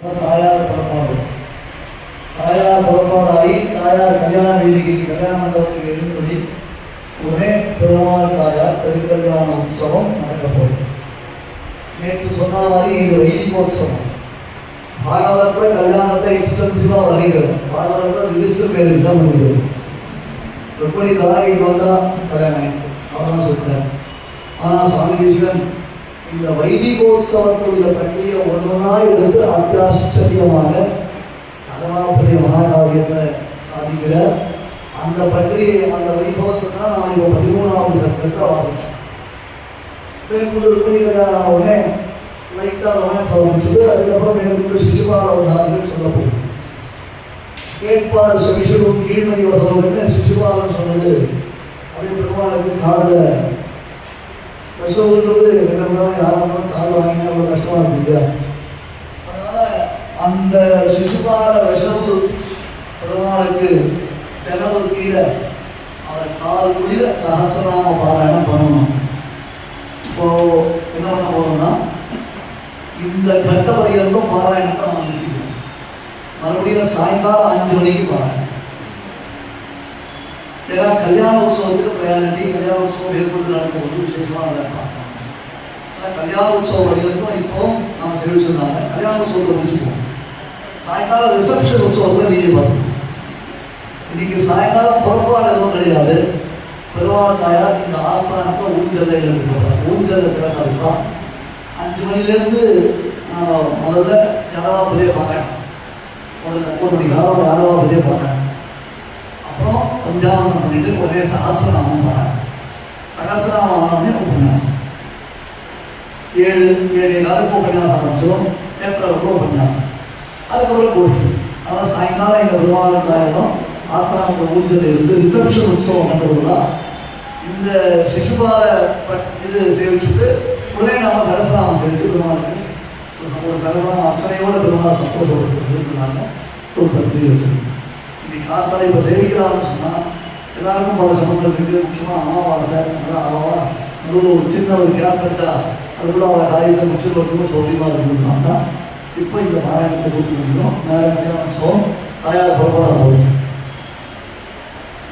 தாயார் புறப்பாடு. தாயார் புறப்பாடாகி தாயார் கல்யாண வீதிக்கு கல்யாண மண்டபத்துக்கு எழுந்தபடி உடனே பெருமாள் தாயார் திருக்கல்யாண உற்சவம் நடக்க போகுது. நேற்று சொன்ன மாதிரி இது வைதிகோத்சவம். பாகவதத்தில் கல்யாணத்தை எக்ஸ்டென்சிவாக வரைகிறது. பாகவதத்தில் ரிஜிஸ்டர் மேரேஜ் தான் முடிகிறது. எப்படி தாராகிக்கு வந்தால் கல்யாணம் அவ்வளோதான் சொல்லிட்டார். ஆனால் சுவாமி தேசிகன் இந்த வைதிகோத்சவத்துடைய பற்றிய ஒன்றொன்றா எடுத்து அத்தியாசத்தியமாக அகலாபுரிய மகாகாவியத்தை சாதிக்கிறார். அந்த பற்றியை அந்த வைபவத்தை தான் நான் இப்போ 13வது சட்டத்தை வாசித்தோம். மேற்கொண்டு கல்யாணம் உடனே லைட்டாக ரொமான்ஸ் ஆரம்பிச்சுட்டு அதுக்கப்புறம் மேற்கொண்டு சிசுபால அவதாரங்கள் சொல்ல போகும். கேட்பார் விஷ்ணு கீழ்மணி வசனம் சிசுபாலன் சொன்னது அப்படியே பெருமாளுக்கு காதில் விஷவுன்றது என்ன யாரும் காதில் வாங்கினா அவ்வளோ கஷ்டமாக இருக்கு இல்லையா? அதனால் அந்த சிசுபால விஷவு பெருமாளுக்கு தினவு கீழே அதை கால் குளிர சகசிரநாம பாராயணம் பண்ணணும். இப்போ என்ன பண்ண போறோம்னா இந்த கட்ட வரையிலும் பாராயணத்தை நம்ம நிற்கிறோம். மறுபடியும் சாயங்காலம் 5 மணிக்கு பாராயணம். ஏன்னா கல்யாண உற்சவத்துக்கு பிரயாரிட்டி. கல்யாண உற்சவம் ஏற்பட்டு நடக்கும்போது விசேஷமாக அதை பார்க்கலாம். ஆனால் கல்யாண உற்சவம் வரையிலும் இப்போ நம்ம சேவிச்சிருந்தாங்க. கல்யாண உற்சவத்தை முடிச்சுப்போம். சாயங்காலம் ரிசப்ஷன் உற்சவத்தை நீங்கள் பார்க்கணும். இன்னைக்கு சாயங்காலம் புறப்பாடு எதுவும் கிடையாது. பெருமாள் தாயார் இந்த ஆஸ்தானத்தை ஊஞ்சலையில் இருக்கிறார். ஊஞ்சலை சிறசாரிப்பா 5 மணிலேருந்து நான் முதல்ல யாரவா பெரிய பார்க்கணும். முதல்ல 3 மணிக்கு யாரவா பெரிய பார்க்கணும். அப்புறம் சந்தியாவனம் பண்ணிட்டு ஒரே சகசிரநாமம் பாராயணம். சகசிரநாமம் ஆனோடனே உபன்யாசம் 7:15 உபன்யாசம் ஆரம்பிச்சிடும். 8:30 உபன்யாசம். அதுக்கப்புறம் கோஷ்டி. அதனால் சாயங்காலம் எங்கள் பெருமாள் தாயாரும் ஆஸ்தானத்தை ஊஞ்சல் இருந்து ரிசப்ஷன் உற்சவம் பண்ணுறதுனா இந்த சிசுபால இது சேவிச்சுட்டு உடனே நாம் சகசிரநாமம் சேவிச்சு பெருமாளுக்கு ஒரு சகசிரநாம அர்ச்சனையோட பெருமாளை சந்தோஷப்படுத்துறதுனால ஒரு பற்றி வச்சுருக்கோம். இன்னைக்கு காத்தால இப்போ சேவிக்கலாம்னு சொன்னால் எல்லாருக்கும் பல சம்பந்தம் இருக்குது. முக்கியமாக அமாவாசை அவாவா நடுவில் ஒரு சின்ன ஒரு கேப் கிடைச்சா அதுக்குள்ள அவளை காரியத்தை முடிச்சு வரணும் சௌரியமாக இருக்கணும்னா தான் இப்போ இந்த பாராயணத்தை கொடுத்து முடியும். நேரம் உற்சவம் தாயார் புறப்பட போகுது.